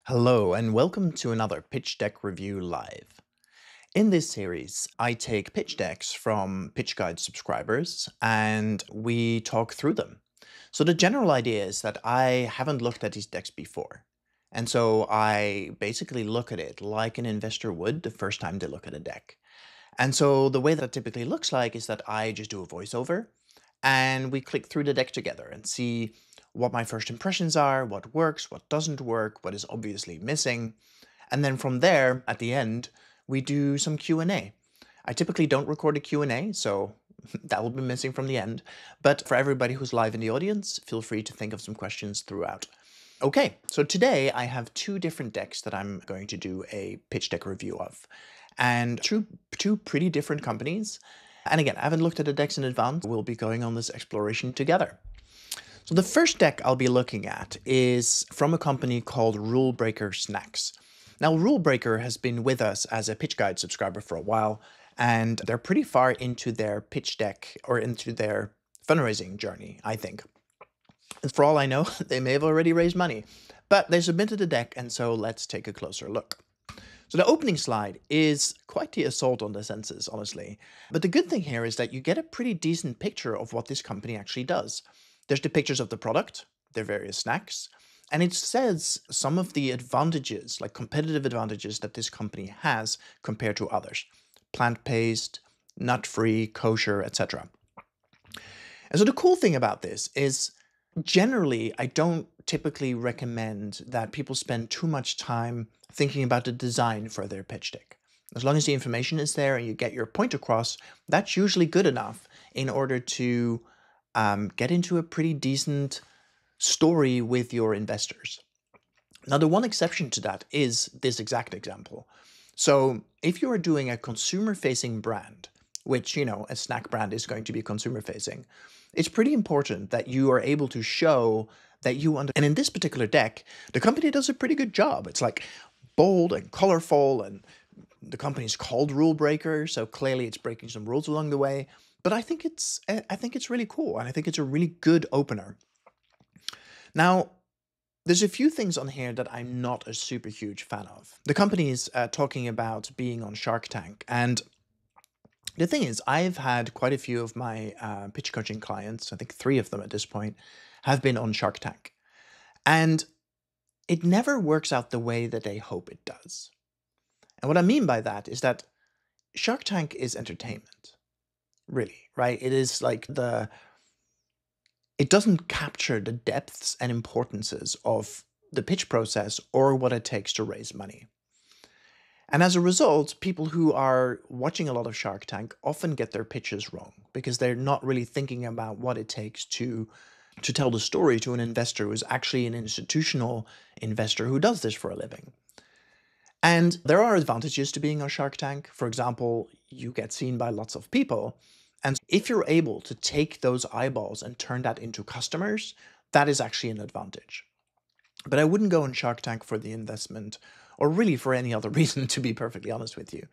Hello, and welcome to another pitch deck review live. In this series, I take pitch decks from PitchGuide subscribers and we talk through them. So the general idea is that I haven't looked at these decks before. And so I basically look at it like an investor would the first time they look at a deck. And so the way that it typically looks like is that I just do a voiceover and we click through the deck together and see what my first impressions are, what works, what doesn't work, what is obviously missing. And then from there, at the end, we do some Q&A. I typically don't record a Q&A, so that will be missing from the end. But for everybody who's live in the audience, feel free to think of some questions throughout. Okay, so today I have two different decks that I'm going to do a pitch deck review of. And two pretty different companies. And again, I haven't looked at the decks in advance. We'll be going on this exploration together. So the first deck I'll be looking at is from a company called Breaker Snacks. Now, Breaker has been with us as a PitchGuide subscriber for a while, and they're pretty far into their pitch deck or into their fundraising journey, I think. And for all I know, they may have already raised money, but they submitted a deck, and so let's take a closer look. So the opening slide is quite the assault on the senses, honestly. But the good thing here is that you get a pretty decent picture of what this company actually does. There's the pictures of the product, their various snacks, and it says some of the advantages, like competitive advantages that this company has compared to others. Plant-based, nut-free, kosher, etc. And so the cool thing about this is generally, I don't typically recommend that people spend too much time thinking about the design for their pitch deck. As long as the information is there and you get your point across, that's usually good enough in order to get into a pretty decent story with your investors. Now, the one exception to that is this exact example. So if you are doing a consumer-facing brand, which, a snack brand is going to be consumer-facing, it's pretty important that you are able to show that you understand. And in this particular deck, the company does a pretty good job. It's like bold and colorful, and the company's called Rule Breaker, so clearly it's breaking some rules along the way. But I think it's really cool, and I think it's a really good opener. Now, there's a few things on here that I'm not a super huge fan of. The company is talking about being on Shark Tank, and the thing is, I've had quite a few of my pitch coaching clients, I think 3 of them at this point, have been on Shark Tank. And it never works out the way that they hope it does. And what I mean by that is that Shark Tank is entertainment. Really, right? It is like it doesn't capture the depths and importances of the pitch process or what it takes to raise money. And as a result, people who are watching a lot of Shark Tank often get their pitches wrong because they're not really thinking about what it takes to tell the story to an investor who is actually an institutional investor who does this for a living. And there are advantages to being on Shark Tank. For example, you get seen by lots of people. And if you're able to take those eyeballs and turn that into customers, that is actually an advantage. But I wouldn't go on Shark Tank for the investment or really for any other reason, to be perfectly honest with you.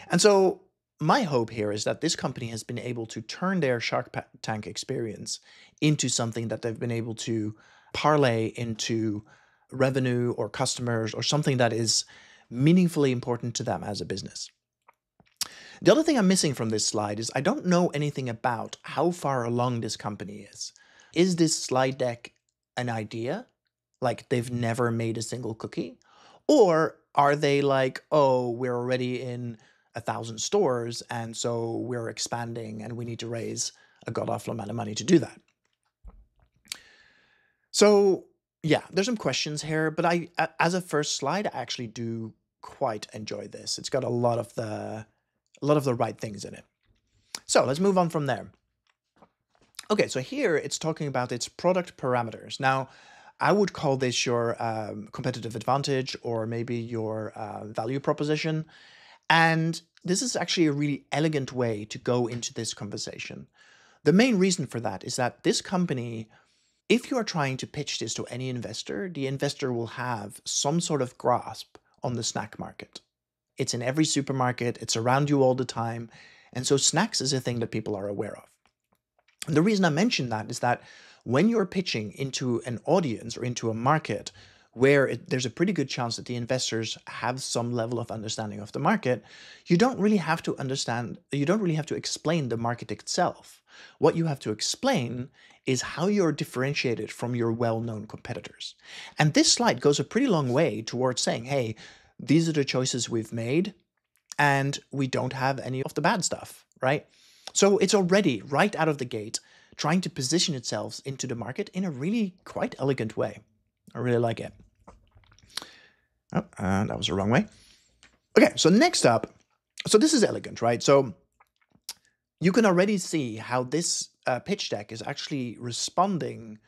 And so my hope here is that this company has been able to turn their Shark Tank experience into something that they've been able to parlay into revenue or customers or something that is meaningfully important to them as a business. The other thing I'm missing from this slide is I don't know anything about how far along this company is. Is this slide deck an idea? Like they've never made a single cookie? Or are they like, oh, we're already in 1,000 stores and so we're expanding and we need to raise a god-awful amount of money to do that? So yeah, there's some questions here, but as a first slide, I actually do quite enjoy this. It's got a lot of the right things in it. So let's move on from there. Okay, so here it's talking about its product parameters. Now, I would call this your competitive advantage or maybe your value proposition. And this is actually a really elegant way to go into this conversation. The main reason for that is that this company, if you are trying to pitch this to any investor, the investor will have some sort of grasp on the snack market. It's in every supermarket, it's around you all the time, and so snacks is a thing that people are aware of. And the reason I mention that is that when you're pitching into an audience or into a market where there's a pretty good chance that the investors have some level of understanding of the market, you don't really have to explain the market itself. What you have to explain is how you're differentiated from your well-known competitors. And this slide goes a pretty long way towards saying, hey, these are the choices we've made, and we don't have any of the bad stuff, right? So it's already right out of the gate trying to position itself into the market in a really quite elegant way. I really like it. Oh, that was the wrong way. Okay, so next up, so this is elegant, right? So you can already see how this pitch deck is actually responding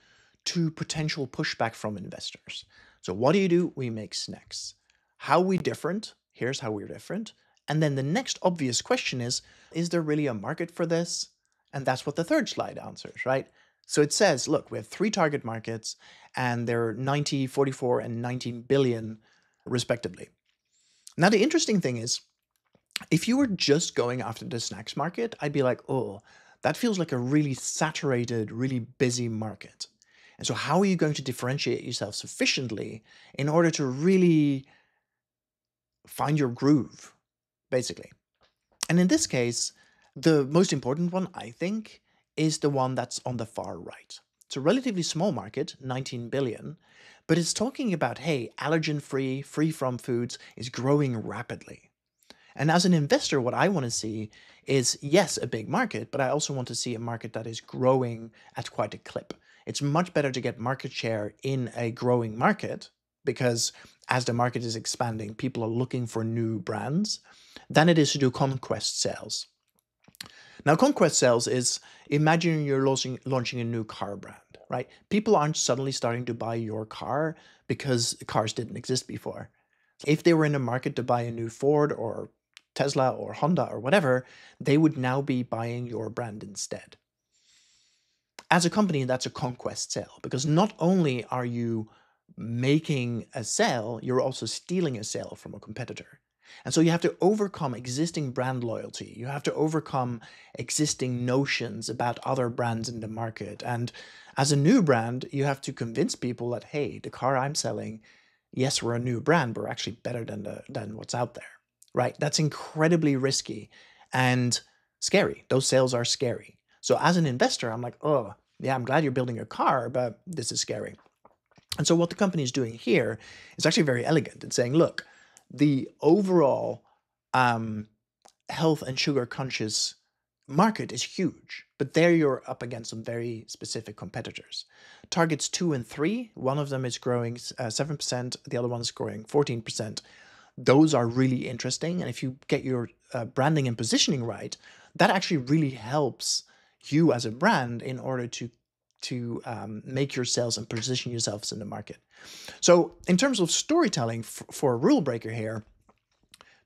to potential pushback from investors. So what do? We make snacks. How are we different? Here's how we're different. And then the next obvious question is there really a market for this? And that's what the third slide answers, right? So it says, look, we have 3 target markets, and they're 90, 44, and 19 billion respectively. Now, the interesting thing is, if you were just going after the snacks market, I'd be like, oh, that feels like a really saturated, really busy market. And so how are you going to differentiate yourself sufficiently in order to really find your groove, basically? And in this case, the most important one, I think, is the one that's on the far right. It's a relatively small market, 19 billion, but it's talking about, hey, allergen-free, free from foods is growing rapidly. And as an investor, what I want to see is, yes, a big market, but I also want to see a market that is growing at quite a clip. It's much better to get market share in a growing market, because as the market is expanding, people are looking for new brands, than it is to do conquest sales. Now, conquest sales is, imagine you're launching a new car brand, right? People aren't suddenly starting to buy your car because cars didn't exist before. If they were in a market to buy a new Ford or Tesla or Honda or whatever, they would now be buying your brand instead. As a company, that's a conquest sale, because not only are you making a sale, you're also stealing a sale from a competitor. And so you have to overcome existing brand loyalty. You have to overcome existing notions about other brands in the market. And as a new brand, you have to convince people that, hey, the car I'm selling, yes, we're a new brand, but we're actually better than what's out there, right? That's incredibly risky and scary. Those sales are scary. So as an investor, I'm like, oh, yeah, I'm glad you're building a car, but this is scary. And so what the company is doing here is actually very elegant. It's saying, look, the overall health and sugar conscious market is huge, but there you're up against some very specific competitors. Targets 2 and 3, one of them is growing 7%, the other one is growing 14%. Those are really interesting. And if you get your branding and positioning right, that actually really helps you as a brand in order to make your sales and position yourselves in the market. So in terms of storytelling for a rule breaker here,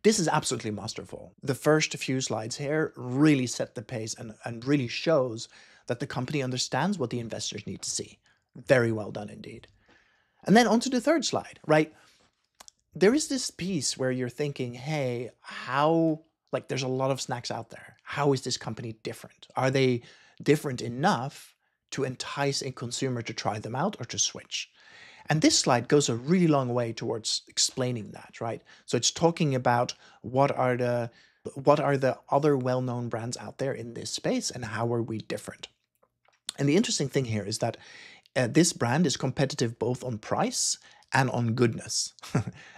this is absolutely masterful. The first few slides here really set the pace and really shows that the company understands what the investors need to see. Very well done indeed. And then onto the third slide, right? There is this piece where you're thinking, hey, there's a lot of snacks out there. How is this company different? Are they different enough to entice a consumer to try them out or to switch? And this slide goes a really long way towards explaining that, right? So it's talking about what are the other well-known brands out there in this space and how are we different? And the interesting thing here is that this brand is competitive both on price and on goodness.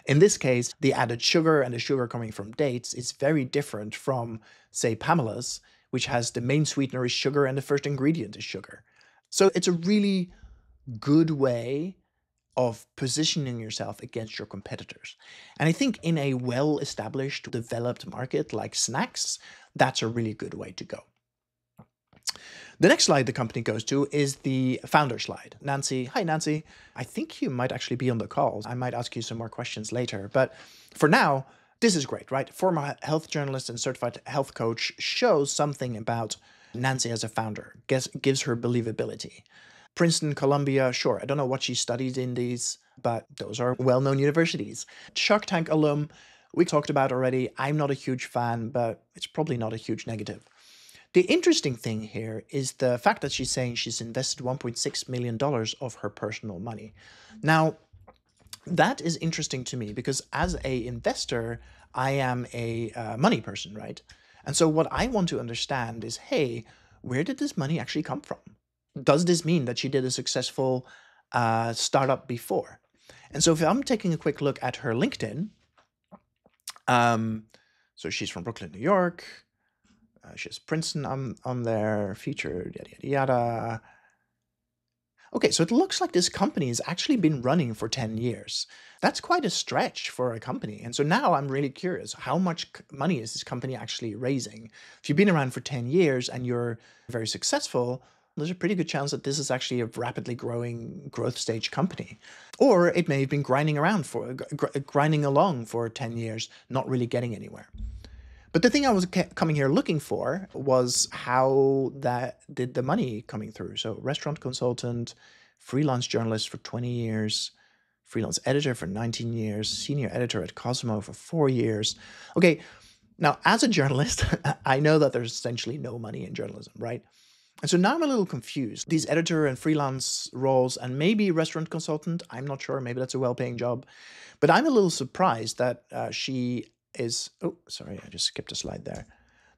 In this case, the added sugar and the sugar coming from dates is very different from, say, Pamela's, which has the main sweetener is sugar and the first ingredient is sugar. So it's a really good way of positioning yourself against your competitors. And I think in a well-established, developed market like snacks, that's a really good way to go. The next slide the company goes to is the founder slide. Nancy, hi Nancy. I think you might actually be on the call. I might ask you some more questions later, but for now, this is great, right? Former health journalist and certified health coach shows something about Nancy as a founder, gives her believability. Princeton, Columbia, sure, I don't know what she studied in these, but those are well-known universities. Shark Tank alum, we talked about already. I'm not a huge fan, but it's probably not a huge negative. The interesting thing here is the fact that she's saying she's invested $1.6 million of her personal money. Now, That is interesting to me because as a investor, I am a money person, right? And so what I want to understand is, hey, where did this money actually come from? Does this mean that she did a successful startup before? And so if I'm taking a quick look at her LinkedIn, so she's from Brooklyn, New York. She has Princeton on there, featured, yada, yada, yada. Okay, so it looks like this company has actually been running for 10 years. That's quite a stretch for a company. And so now I'm really curious, how much money is this company actually raising? If you've been around for 10 years and you're very successful, there's a pretty good chance that this is actually a rapidly growing growth stage company. Or it may have been grinding along for 10 years, not really getting anywhere. But the thing I was coming here looking for was how that did the money coming through. So restaurant consultant, freelance journalist for 20 years, freelance editor for 19 years, senior editor at Cosmo for 4 years. Okay, now as a journalist, I know that there's essentially no money in journalism, right? And so now I'm a little confused. These editor and freelance roles and maybe restaurant consultant, I'm not sure, maybe that's a well-paying job. But I'm a little surprised that she is, oh, sorry, I just skipped a slide there,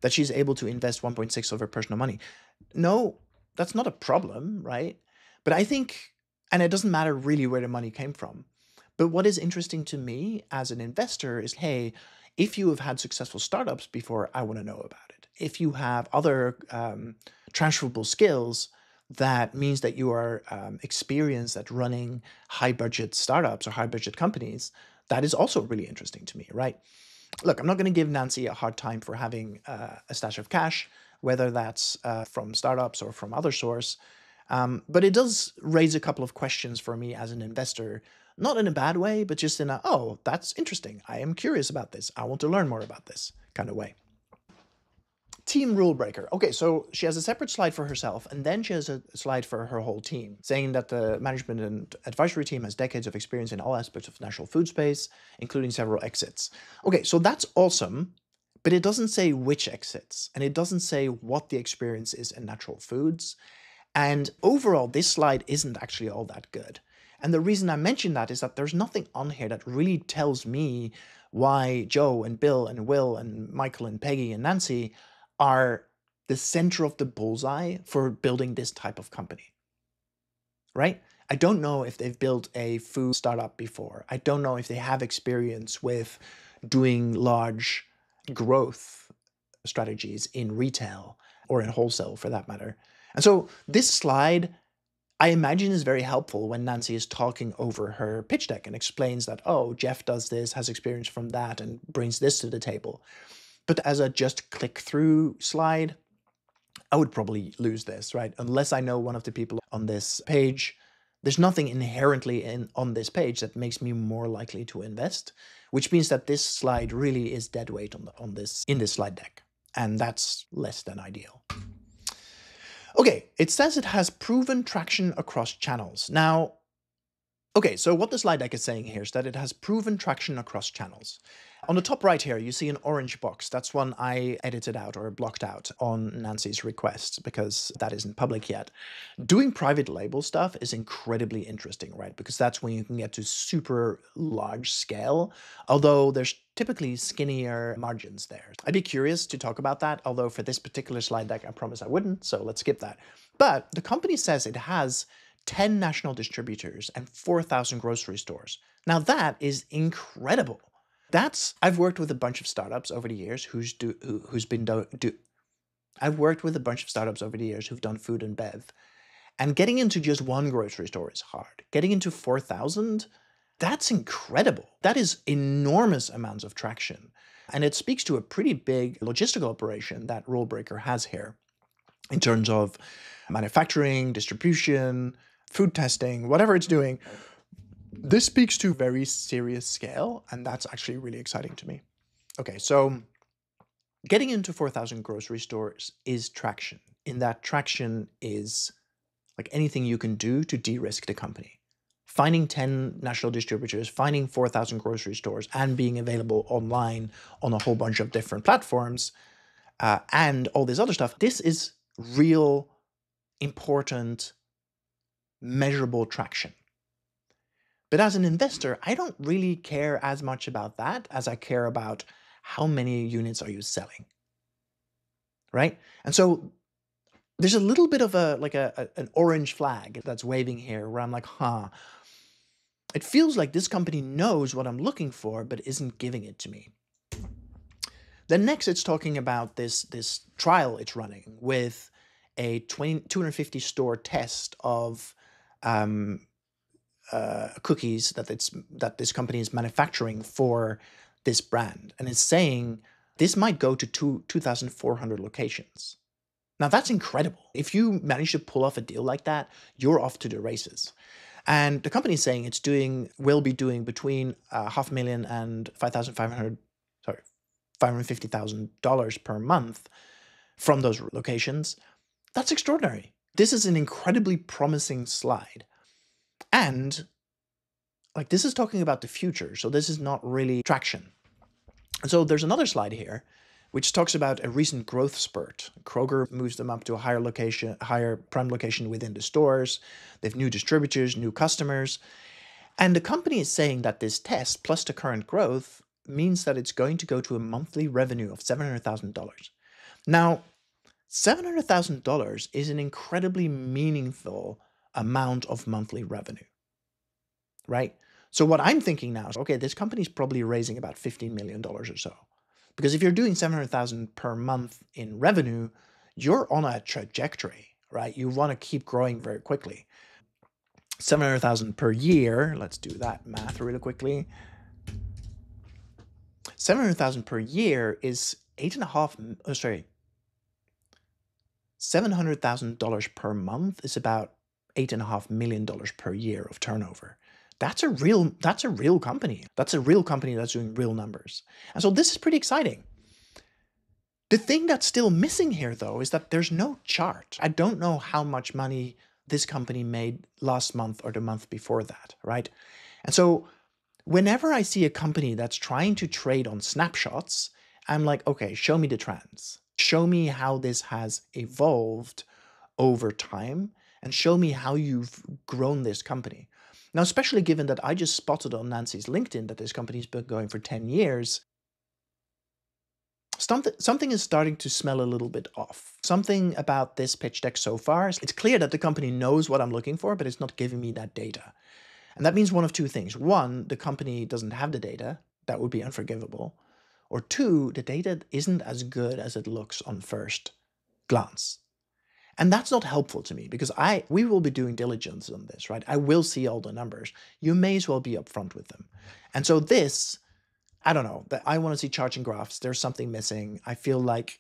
that she's able to invest 1.6 of her personal money. No, that's not a problem, right? But I think, and it doesn't matter really where the money came from. But what is interesting to me as an investor is, hey, if you have had successful startups before, I want to know about it. If you have other transferable skills, that means that you are experienced at running high budget startups or high budget companies. That is also really interesting to me, right? Look, I'm not going to give Nancy a hard time for having a stash of cash, whether that's from startups or from other source. But it does raise a couple of questions for me as an investor, not in a bad way, but just in a, oh, that's interesting. I am curious about this. I want to learn more about this kind of way. Team rule breaker. Okay, so she has a separate slide for herself, and then she has a slide for her whole team, saying that the management and advisory team has decades of experience in all aspects of national food space, including several exits. Okay, so that's awesome, but it doesn't say which exits, and it doesn't say what the experience is in natural foods. And overall, this slide isn't actually all that good. And the reason I mention that is that there's nothing on here that really tells me why Joe and Bill and Will and Michael and Peggy and Nancy are the center of the bullseye for building this type of company, right? I don't know if they've built a food startup before. I don't know if they have experience with doing large growth strategies in retail or in wholesale for that matter. And so this slide, I imagine, is very helpful when Nancy is talking over her pitch deck and explains that, oh, Jeff does this, has experience from that, and brings this to the table. But as a just click through slide, I would probably lose this, right? Unless I know one of the people on this page. There's nothing inherently on this page that makes me more likely to invest, which means that this slide really is dead weight in this slide deck. And that's less than ideal. Okay, it says it has proven traction across channels. Now, okay, so what the slide deck is saying here is that it has proven traction across channels. On the top right here, you see an orange box. That's one I edited out or blocked out on Nancy's request because that isn't public yet. Doing private label stuff is incredibly interesting, right? Because that's when you can get to super large scale, although there's typically skinnier margins there. I'd be curious to talk about that, although for this particular slide deck, I promise I wouldn't, so let's skip that. But the company says it has 10 national distributors and 4,000 grocery stores. Now that is incredible. I've worked with a bunch of startups over the years I've worked with a bunch of startups over the years who've done food and bev. And getting into just one grocery store is hard. Getting into 4,000, that's incredible. That is enormous amounts of traction. And it speaks to a pretty big logistical operation that Rule Breaker has here in terms of manufacturing, distribution, food testing, whatever it's doing. This speaks to very serious scale, and that's actually really exciting to me. Okay, so getting into 4,000 grocery stores is traction. In that traction is like anything you can do to de-risk the company. Finding 10 national distributors, finding 4,000 grocery stores, and being available online on a whole bunch of different platforms, and all this other stuff, this is real, important, measurable traction. But as an investor, I don't really care as much about that as I care about how many units are you selling, right? And so there's a little bit of an orange flag that's waving here where I'm like, it feels like this company knows what I'm looking for, but isn't giving it to me. Then next, it's talking about this trial it's running with a 250 store test of cookies that this company is manufacturing for this brand, and it's saying this might go to 2,400 locations. Now that's incredible. If you manage to pull off a deal like that, you're off to the races. And the company is saying will be doing between $500,000 and $550,000 per month from those locations. That's extraordinary. This is an incredibly promising slide. And like, this is talking about the future, so this is not really traction. So there's another slide here which talks about a recent growth spurt. Kroger moves them up to a higher prime location within the stores. They have new distributors, new customers. And the company is saying that this test plus the current growth means that it's going to go to a monthly revenue of $700,000. Now, $700,000 is an incredibly meaningful amount of monthly revenue, right? So what I'm thinking now is, okay, this company's probably raising about $15 million or so. Because if you're doing 700,000 per month in revenue, you're on a trajectory, right? You want to keep growing very quickly. 700,000 per year, let's do that math really quickly. 700,000 per year is $700,000 per month is about $8.5 million per year of turnover. That's a real company. That's a real company that's doing real numbers. And so this is pretty exciting. The thing that's still missing here, though, is that there's no chart. I don't know how much money this company made last month or the month before that, right? And so whenever I see a company that's trying to trade on snapshots, I'm like, okay, show me the trends. Show me how this has evolved over time, and show me how you've grown this company. Now, especially given that I just spotted on Nancy's LinkedIn that this company's been going for 10 years, something is starting to smell a little bit off. Something about this pitch deck so far, it's clear that the company knows what I'm looking for, but it's not giving me that data. And that means one of two things. One, the company doesn't have the data. That would be unforgivable. Or two, the data isn't as good as it looks on first glance. And that's not helpful to me because we will be doing diligence on this, right? I will see all the numbers. You may as well be upfront with them. And so this, I don't know, I want to see charts and graphs. There's something missing. I feel like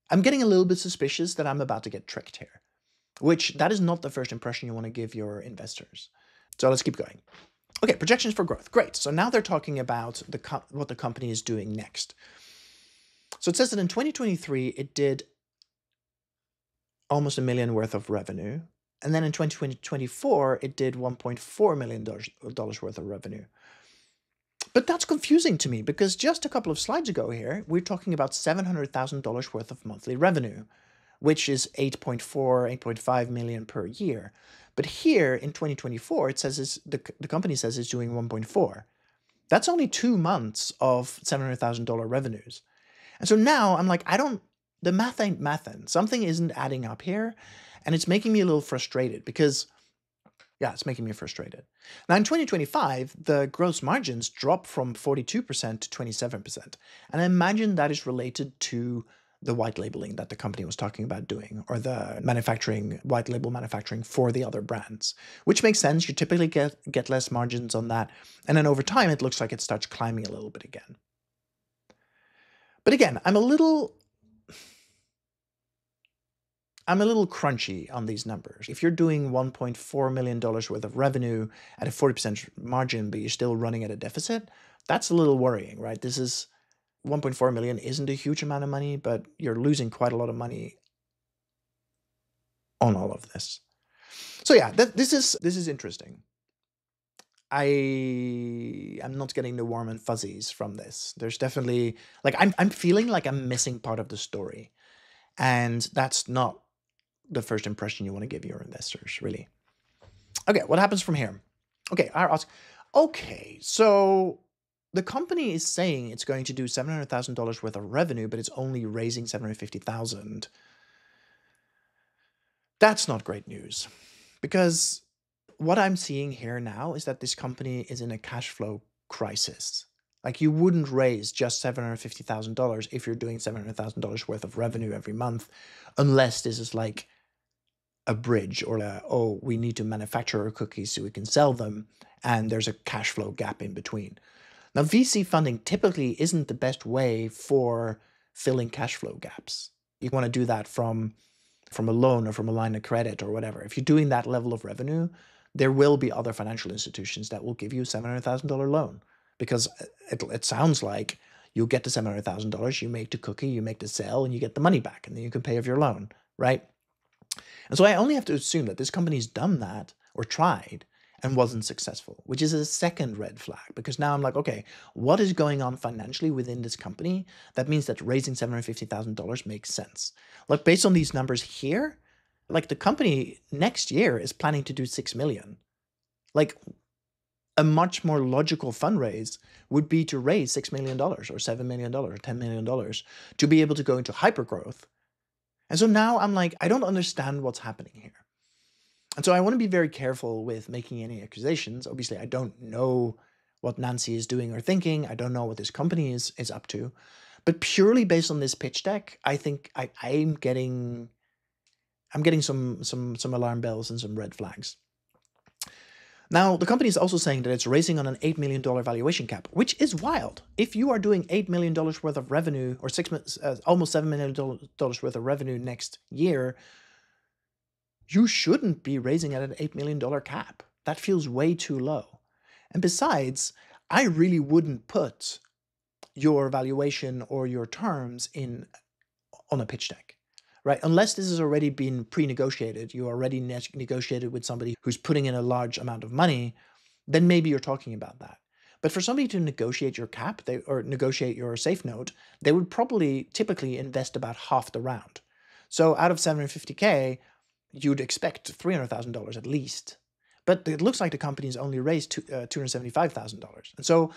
I'm getting a little bit suspicious that I'm about to get tricked here, which that is not the first impression you want to give your investors. So let's keep going. Okay, projections for growth. Great. So now they're talking about what the company is doing next. So it says that in 2023, it did almost $1 million worth of revenue. And then in 2024, it did $1.4 million worth of revenue. But that's confusing to me because just a couple of slides ago here, we're talking about $700,000 worth of monthly revenue, which is 8.5 million per year. But here in 2024, it says the company says it's doing 1.4. That's only 2 months of $700,000 revenues. And so now I'm like, the math ain't mathin'. Something isn't adding up here. And it's making me a little frustrated because, yeah, it's making me frustrated. Now in 2025, the gross margins drop from 42% to 27%. And I imagine that is related to the white labeling that the company was talking about doing, or the white label manufacturing for the other brands, which makes sense. You typically get less margins on that. And then over time, it looks like it starts climbing a little bit again. But again, I'm a little crunchy on these numbers. If you're doing $1.4 million worth of revenue at a 40% margin, but you're still running at a deficit, that's a little worrying, right? This is 1.4 million isn't a huge amount of money, but you're losing quite a lot of money on all of this. So yeah, this is interesting. I am not getting the warm and fuzzies from this. There's definitely, like, I'm feeling like I'm missing part of the story. And that's not the first impression you want to give your investors, really. Okay, what happens from here? Okay, I ask, okay, so the company is saying it's going to do $700,000 worth of revenue, but it's only raising 750,000. That's not great news, because what I'm seeing here now is that this company is in a cash flow crisis. Like, you wouldn't raise just $750,000 if you're doing $700,000 worth of revenue every month, unless this is like a bridge or oh, we need to manufacture our cookies so we can sell them, and there's a cash flow gap in between. Now, VC funding typically isn't the best way for filling cash flow gaps. You want to do that from a loan or from a line of credit or whatever. If you're doing that level of revenue, there will be other financial institutions that will give you a $700,000 loan, because it sounds like you'll get the $700,000, you make the cookie, you make the sale, and you get the money back, and then you can pay off your loan, right? And so I only have to assume that this company's done that or tried and wasn't successful, which is a second red flag, because now I'm like, okay, what is going on financially within this company that means that raising $750,000 makes sense? Like, based on these numbers here, like, the company next year is planning to do 6 million. Like, a much more logical fundraise would be to raise $6 million or $7 million or $10 million to be able to go into hypergrowth. And so now I'm like, I don't understand what's happening here. And so I want to be very careful with making any accusations. Obviously, I don't know what Nancy is doing or thinking. I don't know what this company is up to. But purely based on this pitch deck, I think I'm getting some alarm bells and some red flags. Now, the company is also saying that it's raising on an $8 million valuation cap, which is wild. If you are doing $8 million worth of revenue, or almost $7 million worth of revenue next year, you shouldn't be raising at an $8 million cap. That feels way too low. And besides, I really wouldn't put your valuation or your terms on a pitch deck, right? Unless this has already been pre-negotiated, you already negotiated with somebody who's putting in a large amount of money, then maybe you're talking about that. But for somebody to negotiate your cap, or negotiate your safe note, they would probably typically invest about half the round. So out of 750K, you'd expect $300,000 at least. But it looks like the company's only raised $275,000. And so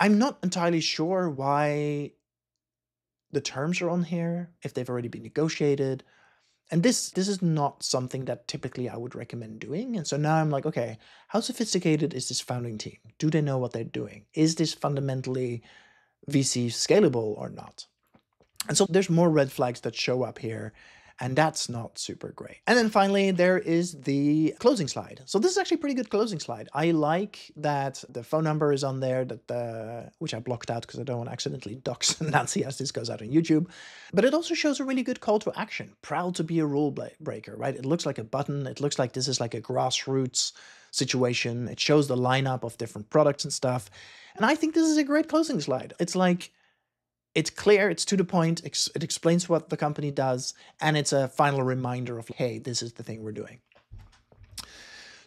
I'm not entirely sure why the terms are on here, if they've already been negotiated. And this is not something that typically I would recommend doing. And so now I'm like, okay, how sophisticated is this founding team? Do they know what they're doing? Is this fundamentally VC scalable or not? And so there's more red flags that show up here, and that's not super great. And then finally, there is the closing slide. So this is actually a pretty good closing slide. I like that the phone number is on there, which I blocked out because I don't want to accidentally dox Nancy as this goes out on YouTube. But it also shows a really good call to action. Proud to be a rule breaker, right? It looks like a button. It looks like this is like a grassroots situation. It shows the lineup of different products and stuff. And I think this is a great closing slide. It's like, it's clear, it's to the point, it explains what the company does, and it's a final reminder of, hey, this is the thing we're doing.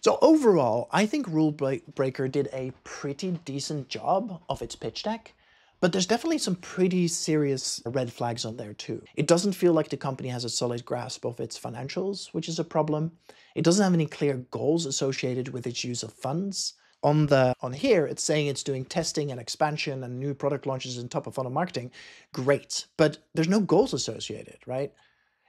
So overall, I think Rule Breaker did a pretty decent job of its pitch deck, but there's definitely some pretty serious red flags on there too. It doesn't feel like the company has a solid grasp of its financials, which is a problem. It doesn't have any clear goals associated with its use of funds. On here, it's saying it's doing testing and expansion and new product launches and top of funnel marketing. Great, but there's no goals associated, right?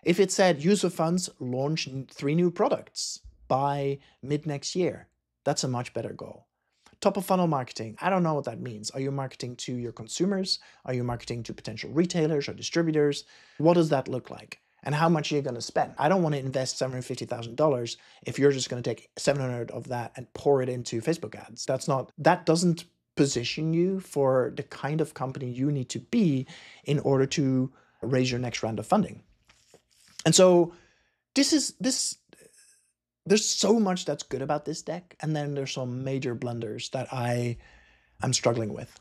If it said use of funds, launch 3 new products by mid next year, that's a much better goal. Top of funnel marketing, I don't know what that means. Are you marketing to your consumers? Are you marketing to potential retailers or distributors? What does that look like? And how much are you going to spend? I don't want to invest $750,000 if you're just going to take 700 of that and pour it into Facebook ads. That doesn't position you for the kind of company you need to be in order to raise your next round of funding. And so there's so much that's good about this deck, and then there's some major blunders that I'm struggling with.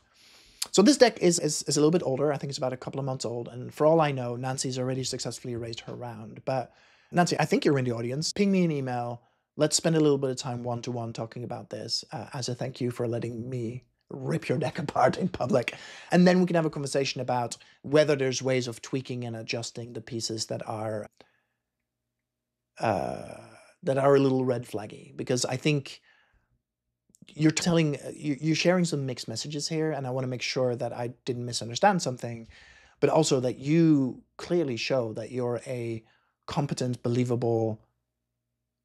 So this deck is a little bit older. I think it's about a couple of months old. And for all I know, Nancy's already successfully raised her round. But Nancy, I think you're in the audience. Ping me an email. Let's spend a little bit of time one-to-one talking about this as a thank you for letting me rip your deck apart in public. And then we can have a conversation about whether there's ways of tweaking and adjusting the pieces that are a little red flaggy. Because I think you're sharing some mixed messages here, and I want to make sure that I didn't misunderstand something, but also that you clearly show that you're a competent, believable,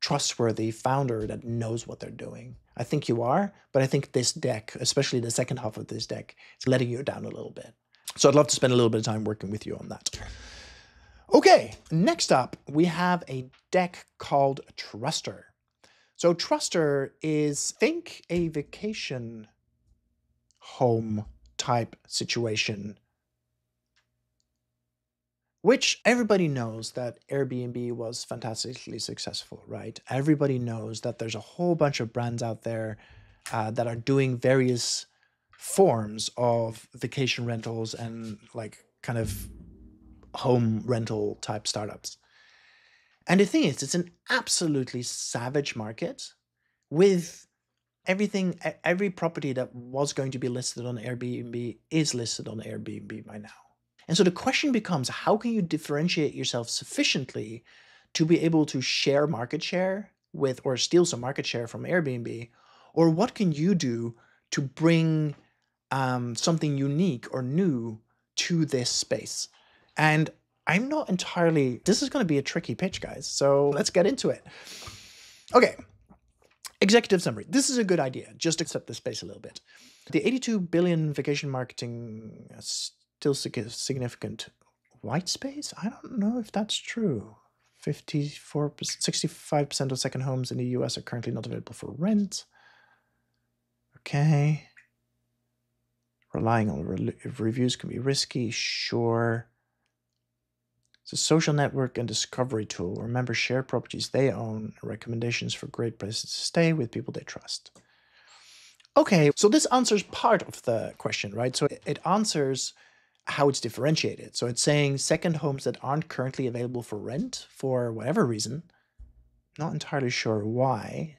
trustworthy founder that knows what they're doing. I think you are, but I think this deck, especially the second half of this deck, is letting you down a little bit. So I'd love to spend a little bit of time working with you on that. Okay, next up, we have a deck called Trustr. So Trustr is, think a vacation home type situation, which everybody knows that Airbnb was fantastically successful, right? Everybody knows that there's a whole bunch of brands out there that are doing various forms of vacation rentals and like kind of home rental type startups. And the thing is, it's an absolutely savage market with every property that was going to be listed on Airbnb is listed on Airbnb by now. And so the question becomes, how can you differentiate yourself sufficiently to be able to share market share with, or steal some market share from Airbnb? Or what can you do to bring something unique or new to this space? And I'm not entirely, this is going to be a tricky pitch, guys. So let's get into it. Okay. Executive summary. This is a good idea, just to set the space a little bit. The 82 billion vacation marketing still significant white space? I don't know if that's true. 65% of second homes in the US are currently not available for rent. Okay. Relying on reviews can be risky, sure. It's a social network and discovery tool where members share properties they own and recommendations for great places to stay with people they trust. Okay, so this answers part of the question, right? So it answers how it's differentiated. So it's saying second homes that aren't currently available for rent for whatever reason. Not entirely sure why.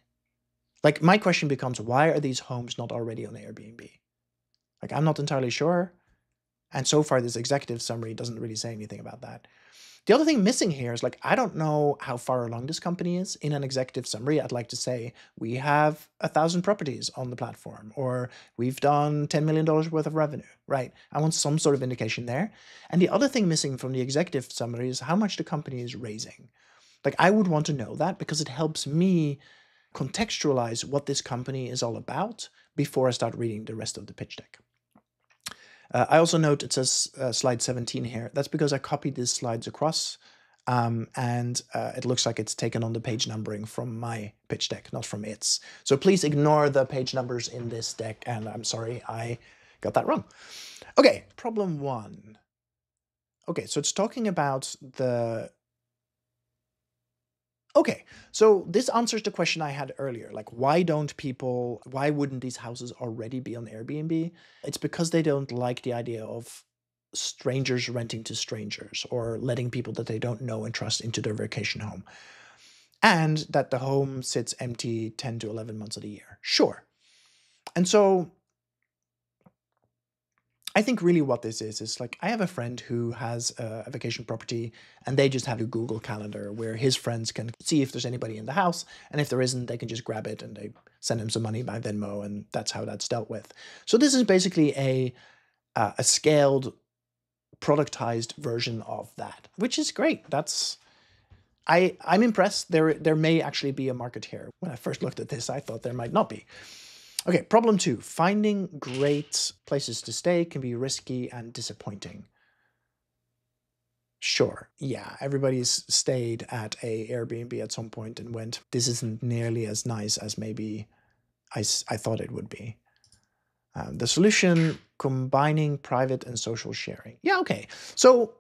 Like, my question becomes, why are these homes not already on Airbnb? Like, I'm not entirely sure. And so far, this executive summary doesn't really say anything about that. The other thing missing here is, like, I don't know how far along this company is. In an executive summary, I'd like to say, we have 1,000 properties on the platform, or we've done $10 million worth of revenue, right? I want some sort of indication there. And the other thing missing from the executive summary is how much the company is raising. Like, I would want to know that because it helps me contextualize what this company is all about before I start reading the rest of the pitch deck. I also note it says slide 17 here. That's because I copied these slides across, and it looks like it's taken on the page numbering from my pitch deck, not from its. So please ignore the page numbers in this deck, and I'm sorry I got that wrong. Okay, problem one. Okay, so it's talking about the... Okay, so this answers the question I had earlier, like why wouldn't these houses already be on Airbnb? It's because they don't like the idea of strangers renting to strangers or letting people that they don't know and trust into their vacation home. And that the home sits empty 10 to 11 months of the year. Sure. And so I think really what this is like, I have a friend who has a vacation property and they just have a Google Calendar where his friends can see if there's anybody in the house. And if there isn't, they can just grab it and they send him some money by Venmo, and that's how that's dealt with. So this is basically a scaled, productized version of that, which is great. I'm impressed. There may actually be a market here. When I first looked at this, I thought there might not be. Okay, problem two, finding great places to stay can be risky and disappointing. Sure, yeah, everybody's stayed at a Airbnb at some point and went, this isn't nearly as nice as maybe I thought it would be. The solution, combining private and social sharing. Yeah, okay, so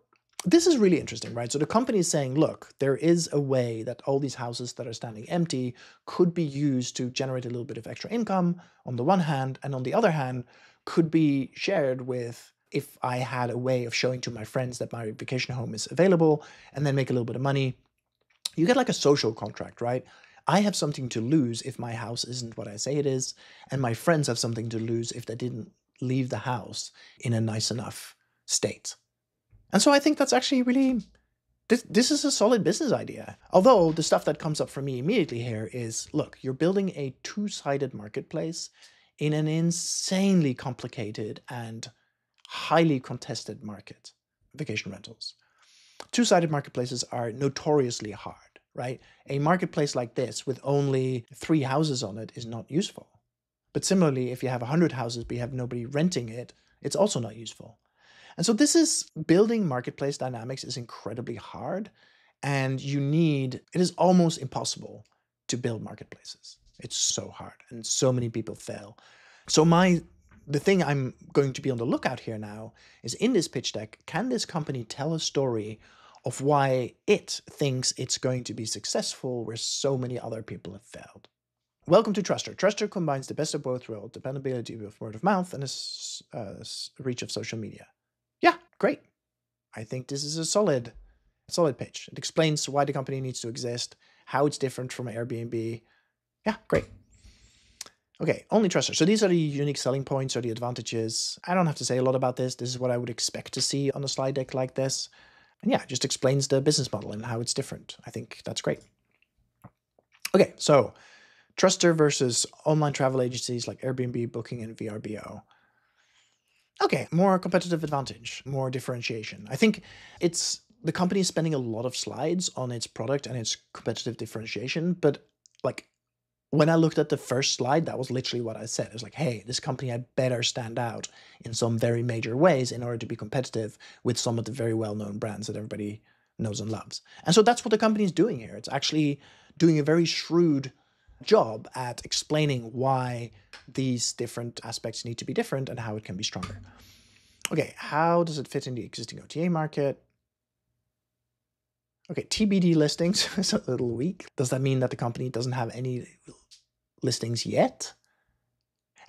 this is really interesting, right? So the company is saying, look, there is a way that all these houses that are standing empty could be used to generate a little bit of extra income on the one hand, and on the other hand, could be shared with, if I had a way of showing to my friends that my vacation home is available and then make a little bit of money. You get like a social contract, right? I have something to lose if my house isn't what I say it is, and my friends have something to lose if they didn't leave the house in a nice enough state. And so I think that's actually really This is a solid business idea. Although the stuff that comes up for me immediately here is, look, you're building a two-sided marketplace in an insanely complicated and highly contested market, vacation rentals. Two-sided marketplaces are notoriously hard, right? A marketplace like this with only 3 houses on it is not useful. But similarly, if you have 100 houses but you have nobody renting it, it's also not useful. And so building marketplace dynamics is incredibly hard, and it is almost impossible to build marketplaces. It's so hard and so many people fail. So the thing I'm going to be on the lookout here now is, in this pitch deck, can this company tell a story of why it thinks it's going to be successful where so many other people have failed? Welcome to Trustr. Trustr combines the best of both worlds, dependability of word of mouth and reach of social media. Yeah, great. I think this is a solid pitch. It explains why the company needs to exist, how it's different from Airbnb. Yeah, great. Okay, only Trustr. So these are the unique selling points or the advantages. I don't have to say a lot about this. This is what I would expect to see on a slide deck like this. And yeah, it just explains the business model and how it's different. I think that's great. Okay, so Trustr versus online travel agencies like Airbnb, Booking, and VRBO. Okay, more competitive advantage, more differentiation. I think the company is spending a lot of slides on its product and its competitive differentiation, but like when I looked at the first slide, that was literally what I said. It was like, hey, this company had better stand out in some very major ways in order to be competitive with some of the very well-known brands that everybody knows and loves. And so that's what the company is doing here. It's actually doing a very shrewd job at explaining why these different aspects need to be different and how it can be stronger. Okay, how does it fit in the existing OTA market? Okay, TBD listings is a little weak. Does that mean that the company doesn't have any listings yet?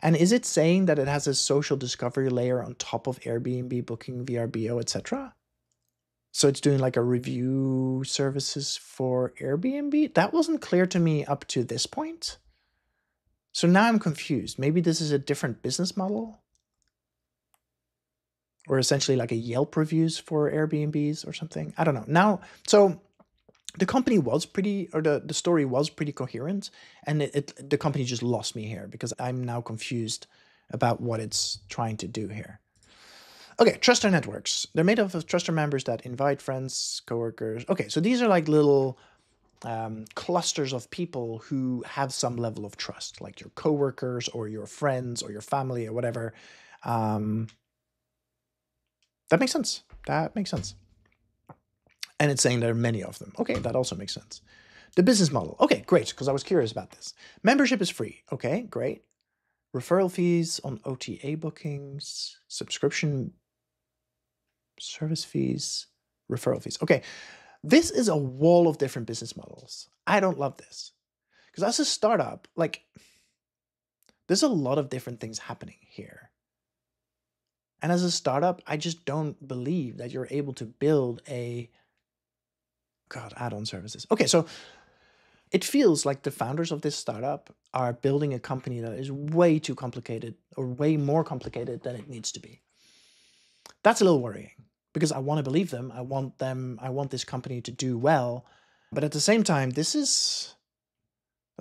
And is it saying that it has a social discovery layer on top of Airbnb, Booking, VRBO, etc.? So it's doing like a review services for Airbnb? That wasn't clear to me up to this point. So now I'm confused. Maybe this is a different business model? Or essentially like a Yelp reviews for Airbnbs or something? I don't know. Now, so the company was the story was pretty coherent, and the company just lost me here because I'm now confused about what it's trying to do here. Okay, Trustr networks. They're made up of Trustr members that invite friends, coworkers. Okay, so these are like little clusters of people who have some level of trust, like your coworkers or your friends or your family or whatever. That makes sense. That makes sense. And it's saying there are many of them. Okay, that also makes sense. The business model. Okay, great, because I was curious about this. Membership is free. Okay, great. Referral fees on OTA bookings, subscription service fees, referral fees. Okay, this is a wall of different business models. I don't love this. Because as a startup, like, there's a lot of different things happening here. And as a startup, I just don't believe that you're able to build add-on services. Okay, so it feels like the founders of this startup are building a company that is way too complicated or way more complicated than it needs to be. That's a little worrying because I want to believe them. I want this company to do well. But at the same time, there's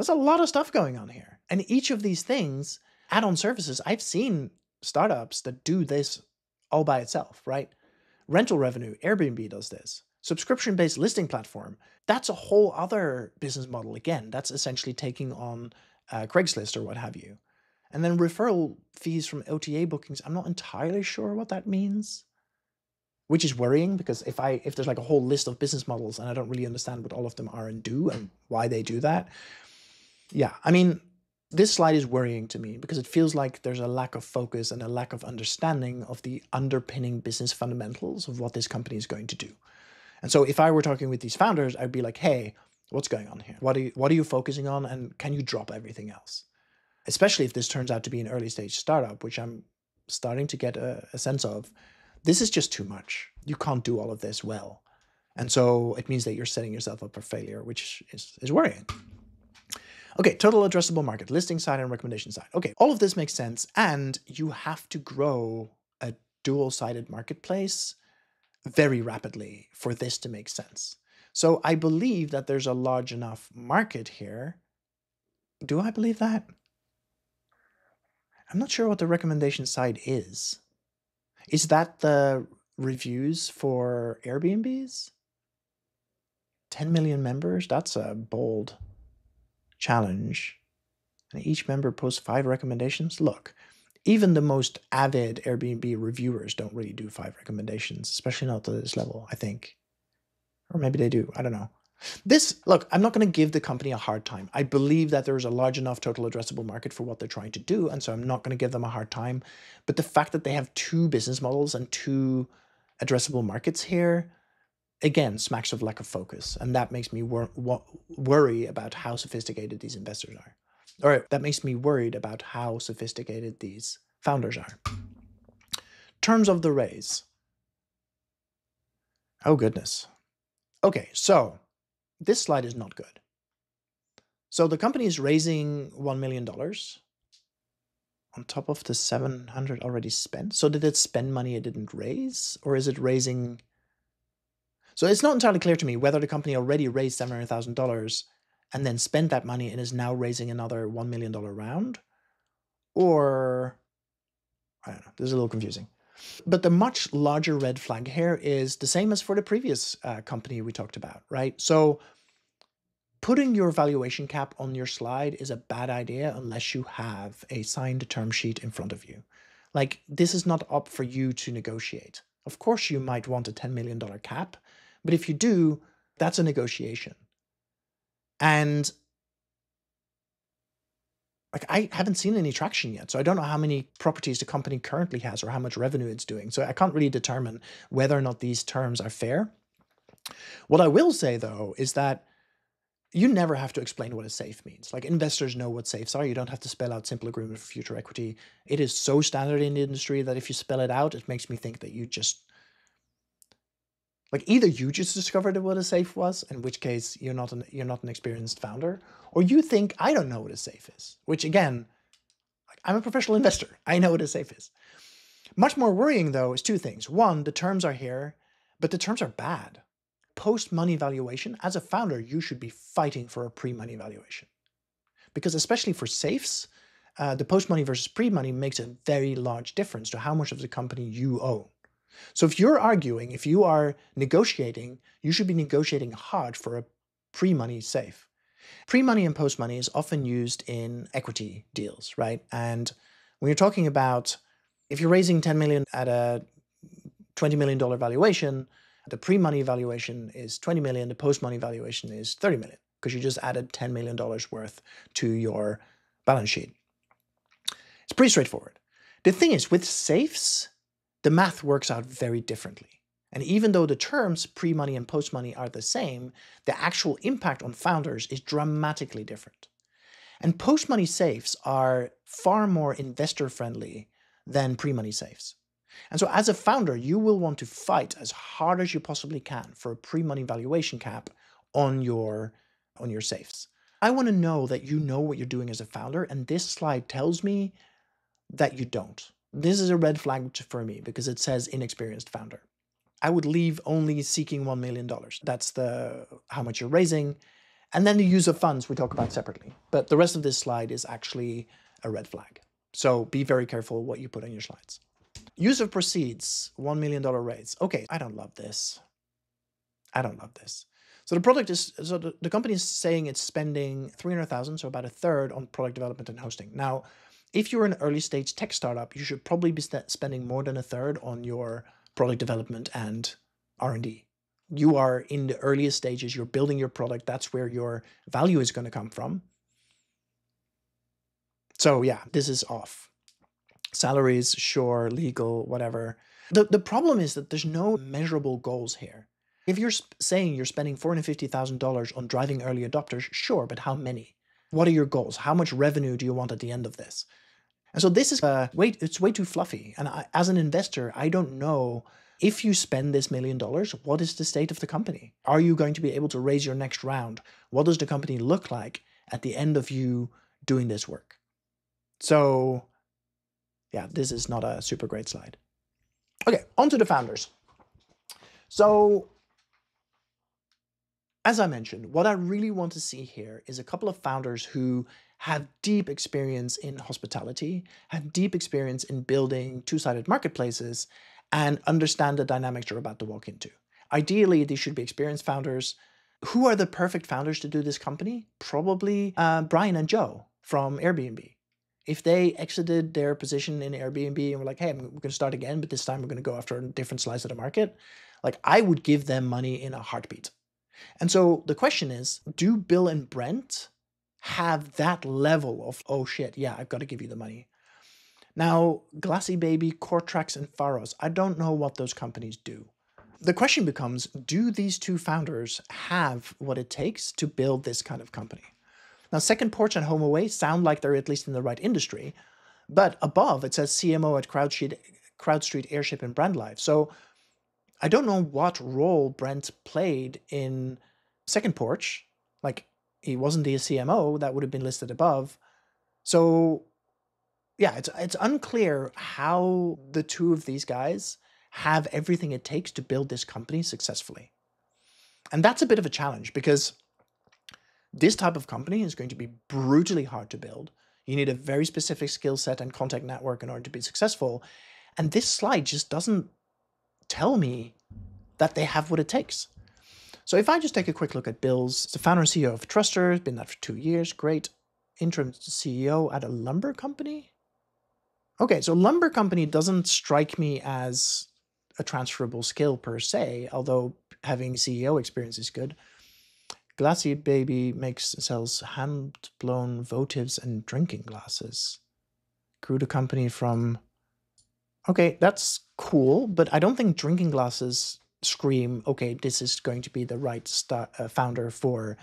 a lot of stuff going on here. And each of these things, add-on services, I've seen startups that do this all by itself, right? Rental revenue, Airbnb does this. Subscription-based listing platform, that's a whole other business model again. That's essentially taking on Craigslist or what have you. And then referral fees from OTA bookings, I'm not entirely sure what that means, which is worrying because if there's like a whole list of business models and I don't really understand what all of them are and do and why they do that. Yeah, I mean, this slide is worrying to me because it feels like there's a lack of focus and a lack of understanding of the underpinning business fundamentals of what this company is going to do. And so if I were talking with these founders, I'd be like, hey, what's going on here? What are you focusing on? And can you drop everything else? Especially if this turns out to be an early stage startup, which I'm starting to get a sense of. This is just too much. You can't do all of this well. And so it means that you're setting yourself up for failure, which is worrying. Okay, total addressable market, listing side and recommendation side. Okay, all of this makes sense. And you have to grow a dual-sided marketplace very rapidly for this to make sense. So I believe that there's a large enough market here. Do I believe that? I'm not sure what the recommendation side is. Is that the reviews for Airbnbs? 10 million members? That's a bold challenge. And each member posts 5 recommendations? Look, even the most avid Airbnb reviewers don't really do 5 recommendations, especially not to this level, I think. Or maybe they do, I don't know. Look, I'm not going to give the company a hard time. I believe that there is a large enough total addressable market for what they're trying to do, and so I'm not going to give them a hard time. But the fact that they have 2 business models and 2 addressable markets here, again, smacks of lack of focus, and that makes me worry about how sophisticated these investors are. Or that makes me worried about how sophisticated these founders are. Terms of the raise. Oh, goodness. Okay, so this slide is not good. So the company is raising $1 million on top of the 700 already spent. So did it spend money it didn't raise? Or is it raising... So it's not entirely clear to me whether the company already raised $700,000 and then spent that money and is now raising another $1 million round. Or... I don't know, this is a little confusing. But the much larger red flag here is the same as for the previous company we talked about, right? So putting your valuation cap on your slide is a bad idea unless you have a signed term sheet in front of you. Like, this is not up for you to negotiate. Of course, you might want a $10 million cap, but if you do, that's a negotiation. And like, I haven't seen any traction yet, so I don't know how many properties the company currently has or how much revenue it's doing. So I can't really determine whether or not these terms are fair. What I will say, though, is that you never have to explain what a safe means. Like, investors know what safes are. You don't have to spell out simple agreement for future equity. It is so standard in the industry that if you spell it out, it makes me think that you just... like, either you just discovered what a safe was, in which case you're not an experienced founder, or you think I don't know what a safe is, which again, like, I'm a professional investor. I know what a safe is. Much more worrying, though, is 2 things. One, the terms are here, but the terms are bad. Post-money valuation, as a founder, you should be fighting for a pre-money valuation. Because especially for safes, the post-money versus pre-money makes a very large difference to how much of the company you own. So if you're arguing, if you are negotiating, you should be negotiating hard for a pre-money safe. Pre-money and post-money is often used in equity deals, right? And when you're talking about, if you're raising 10 million at a $20 million valuation, the pre-money valuation is 20 million, the post-money valuation is 30 million, because you just added $10 million worth to your balance sheet. It's pretty straightforward. The thing is, with safes, the math works out very differently. And even though the terms pre-money and post-money are the same, the actual impact on founders is dramatically different. And post-money safes are far more investor-friendly than pre-money safes. And so as a founder, you will want to fight as hard as you possibly can for a pre-money valuation cap on your safes. I want to know that you know what you're doing as a founder, and this slide tells me that you don't. This is a red flag for me because it says inexperienced founder. I would leave only seeking $1 million. That's how much you're raising. And then the use of funds we talk about separately. But the rest of this slide is actually a red flag. So be very careful what you put on your slides. Use of proceeds, $1 million raise. Okay, I don't love this. I don't love this. So the company is saying it's spending $300,000, so about a third on product development and hosting. Now, if you're an early stage tech startup, you should probably be spending more than a third on your product development and R&D. You are in the earliest stages, you're building your product, that's where your value is going to come from. So yeah, this is off. Salaries, sure, legal, whatever. The problem is that there's no measurable goals here. If you're saying you're spending $450,000 on driving early adopters, sure, but how many? What are your goals? How much revenue do you want at the end of this? And so this is it's way too fluffy. And as an investor, I don't know, if you spend this $1 million, what is the state of the company? Are you going to be able to raise your next round? What does the company look like at the end of you doing this work? So yeah, this is not a super great slide. Okay, on to the founders. So, as I mentioned, what I really want to see here is a couple of founders who have deep experience in hospitality, have deep experience in building two-sided marketplaces, and understand the dynamics you're about to walk into. Ideally, these should be experienced founders. Who are the perfect founders to do this company? Probably Brian and Joe from Airbnb. If they exited their position in Airbnb and were like, hey, I'm going to start again, but this time we're going to go after a different slice of the market, like I would give them money in a heartbeat. And so the question is, do Bill and Brent have that level of, oh shit, yeah, I've got to give you the money? Now, Glassy Baby, Coretrax, and Pharos, I don't know what those companies do. The question becomes, do these two founders have what it takes to build this kind of company? Now, Second Porch and HomeAway sound like they're at least in the right industry, but above it says CMO at CrowdStreet, Airship, and BrandLife. So I don't know what role Brent played in Second Porch. Like, he wasn't the CMO, that would have been listed above. So yeah, it's unclear how the two of these guys have everything it takes to build this company successfully. And that's a bit of a challenge because this type of company is going to be brutally hard to build. You need a very specific skill set and contact network in order to be successful. And this slide just doesn't tell me that they have what it takes. So if I just take a quick look at Bill's, the founder and CEO of Trustr, been that for 2 years, great. Interim CEO at a lumber company. Okay, so lumber company doesn't strike me as a transferable skill per se, although having CEO experience is good. Glassy Baby sells hand-blown votives and drinking glasses. Grew the company from... Okay, that's cool, but I don't think drinking glasses scream, okay, this is going to be the right founder for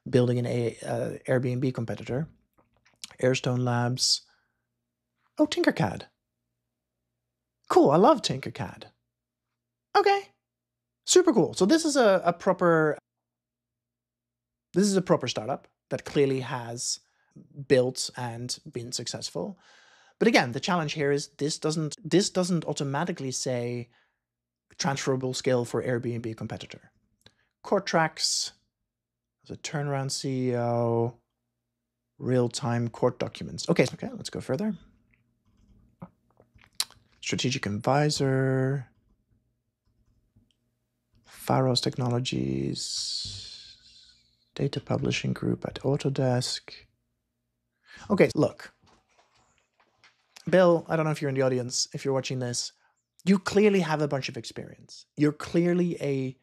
building an Airbnb competitor. Airstone Labs. Oh, Tinkercad. Cool, I love Tinkercad. Okay, super cool. So this is a proper startup that clearly has built and been successful. But again, the challenge here is this doesn't automatically say transferable skill for Airbnb competitor. Coretrax, the turnaround CEO, real-time court documents. Okay, let's go further. Strategic advisor, Pharos Technologies, data publishing group at Autodesk. Okay, look. Bill, I don't know if you're in the audience, if you're watching this, you clearly have a bunch of experience. You're clearly a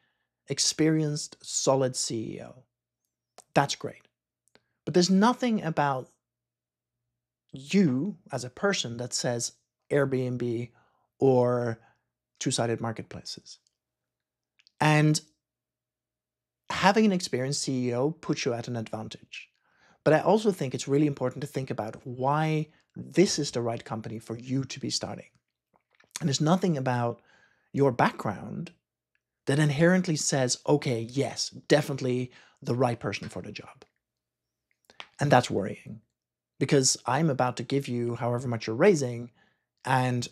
experienced, solid CEO. That's great. But there's nothing about you as a person that says Airbnb or two-sided marketplaces. And having an experienced CEO puts you at an advantage. But I also think it's really important to think about why this is the right company for you to be starting. And there's nothing about your background that inherently says, okay, yes, definitely the right person for the job. And that's worrying because I'm about to give you however much you're raising, and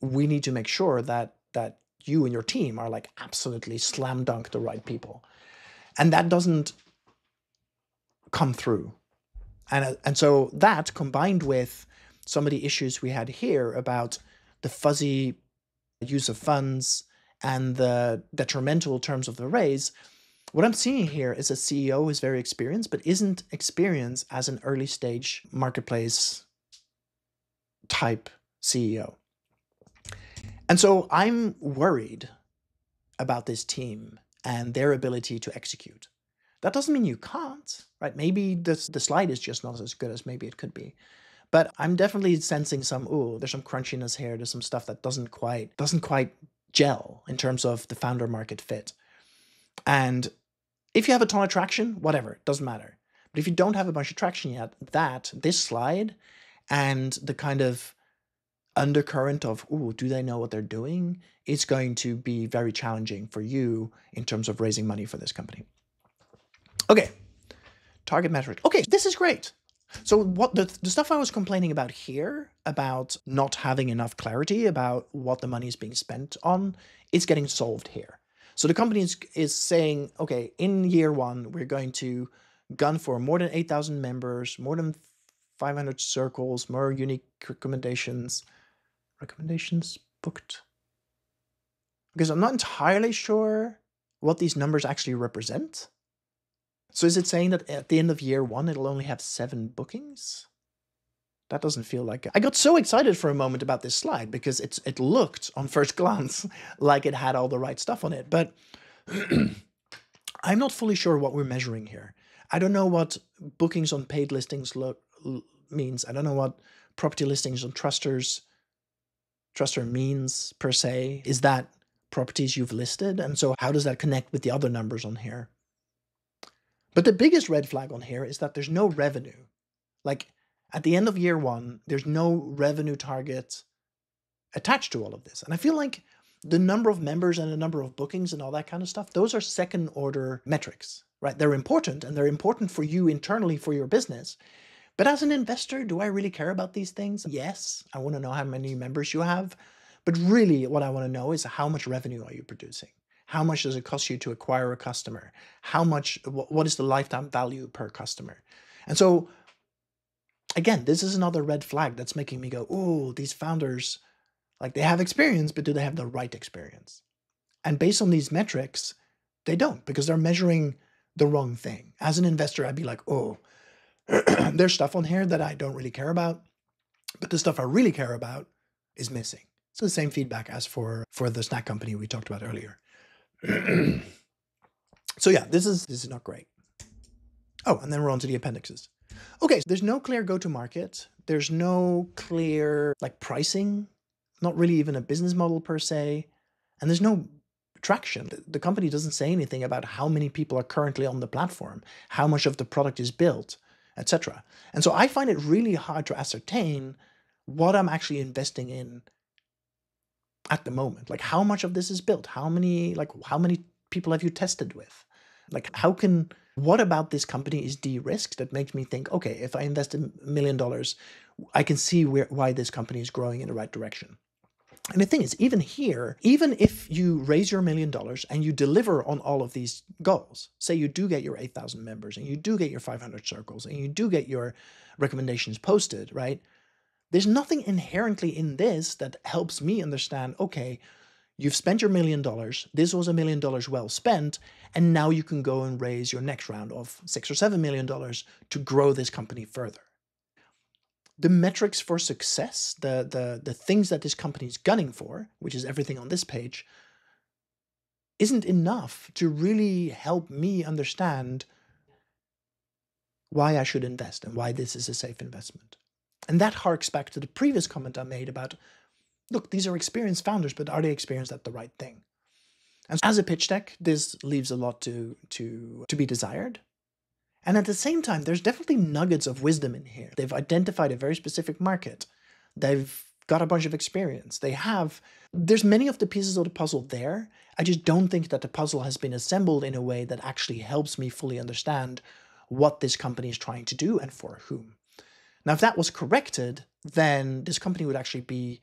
we need to make sure that you and your team are like absolutely slam dunk the right people. And that doesn't come through. And so that combined with some of the issues we had here about the fuzzy use of funds and the detrimental terms of the raise, what I'm seeing here is a CEO who is very experienced, but isn't experienced as an early stage marketplace type CEO. And so I'm worried about this team and their ability to execute. That doesn't mean you can't, right? Maybe the slide is just not as good as maybe it could be. But I'm definitely sensing there's some crunchiness here. There's some stuff that doesn't quite gel in terms of the founder market fit. And if you have a ton of traction, whatever, it doesn't matter. But if you don't have a bunch of traction yet, this slide and the kind of undercurrent of, do they know what they're doing? It's going to be very challenging for you in terms of raising money for this company. Okay, target metric. Okay, this is great. So what the stuff I was complaining about here, about not having enough clarity about what the money is being spent on, is getting solved here. So the company is saying, okay, in year one, we're going to gun for more than 8,000 members, more than 500 circles, more unique recommendations booked. Because I'm not entirely sure what these numbers actually represent. So is it saying that at the end of year one, it'll only have 7 bookings? That doesn't feel like it. I got so excited for a moment about this slide because it looked on first glance like it had all the right stuff on it, but I'm not fully sure what we're measuring here. I don't know what bookings on paid listings means. I don't know what property listings on Trustr means per se. Is that properties you've listed? And so how does that connect with the other numbers on here? But the biggest red flag on here is that there's no revenue. Like at the end of year one, there's no revenue target attached to all of this. And I feel like the number of members and the number of bookings and all that kind of stuff, those are second order metrics, right? They're important and they're important for you internally for your business. But as an investor, do I really care about these things? Yes, I want to know how many members you have. But really what I want to know is how much revenue are you producing? How much does it cost you to acquire a customer? How much, what is the lifetime value per customer? And so again, this is another red flag that's making me go, oh, these founders, like they have experience, but do they have the right experience? And based on these metrics, they don't, because they're measuring the wrong thing. As an investor, I'd be like, oh, there's stuff on here that I don't really care about, but the stuff I really care about is missing. So the same feedback as for the snack company we talked about earlier. So yeah, this is not great. Oh, and then we're on to the appendixes. Okay, so there's no clear go-to-market. There's no clear like pricing, not really even a business model per se. And there's no traction. The company doesn't say anything about how many people are currently on the platform, how much of the product is built, etc. And so I find it really hard to ascertain what I'm actually investing in at the moment. Like how much of this is built? How many people have you tested with? Like what about this company is de-risked that makes me think, okay, if I invest $1 million, I can see why this company is growing in the right direction. And the thing is, even here, even if you raise your $1 million and you deliver on all of these goals, say you do get your 8,000 members and you do get your 500 circles and you do get your recommendations posted, right? There's nothing inherently in this that helps me understand, okay, you've spent your $1 million, this was $1 million well spent, and now you can go and raise your next round of $6 or $7 million to grow this company further. The metrics for success, the things that this company is gunning for, which is everything on this page, isn't enough to really help me understand why I should invest and why this is a safe investment. And that harks back to the previous comment I made about, look, these are experienced founders, but are they experienced at the right thing? And as a pitch deck, this leaves a lot to be desired. And at the same time, there's definitely nuggets of wisdom in here. They've identified a very specific market. They've got a bunch of experience. There's many of the pieces of the puzzle there. I just don't think that the puzzle has been assembled in a way that actually helps me fully understand what this company is trying to do and for whom. Now, if that was corrected, then this company would actually be,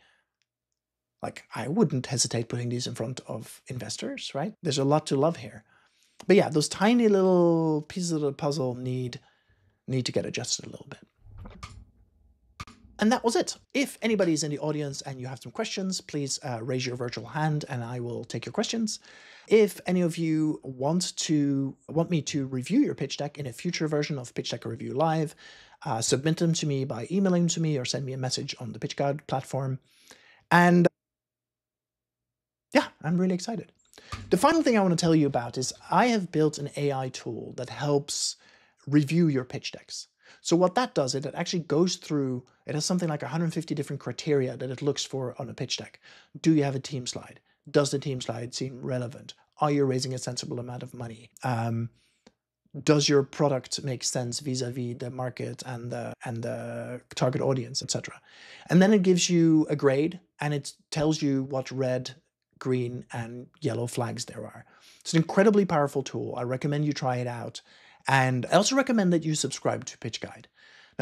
like, I wouldn't hesitate putting these in front of investors, right? There's a lot to love here. But yeah, those tiny little pieces of the puzzle need to get adjusted a little bit. And that was it. If anybody's in the audience and you have some questions, please raise your virtual hand and I will take your questions. If any of you want me to review your pitch deck in a future version of Pitch Deck Review Live, submit them to me by emailing to me or send me a message on the PitchGuide platform. And yeah, I'm really excited. The final thing I want to tell you about is I have built an AI tool that helps review your pitch decks. So what that does is it actually goes through, it has something like 150 different criteria that it looks for on a pitch deck. Do you have a team slide? Does the team slide seem relevant? Are you raising a sensible amount of money? Does your product make sense vis-a-vis the market and the target audience, etc.? And then it gives you a grade and it tells you what red, green, and yellow flags there are. It's an incredibly powerful tool. I recommend you try it out. And I also recommend that you subscribe to PitchGuide.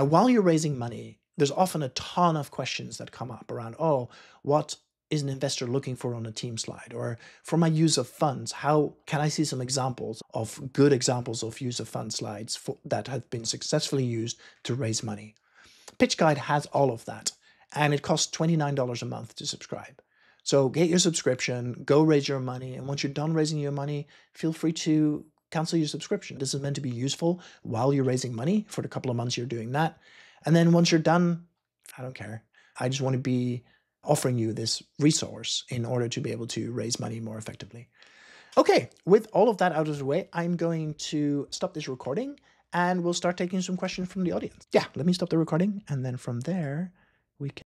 Now, while you're raising money, there's often a ton of questions that come up around, oh, what is an investor looking for on a team slide? Or for my use of funds, how can I see some examples of good examples of use of fund slides that have been successfully used to raise money? PitchGuide has all of that, and it costs $29 a month to subscribe. So get your subscription, go raise your money, and once you're done raising your money, feel free to cancel your subscription. This is meant to be useful while you're raising money for the couple of months you're doing that. And then once you're done, I don't care. I just want to be offering you this resource in order to be able to raise money more effectively. Okay, with all of that out of the way, I'm going to stop this recording and we'll start taking some questions from the audience. Yeah, let me stop the recording, and then from there, we can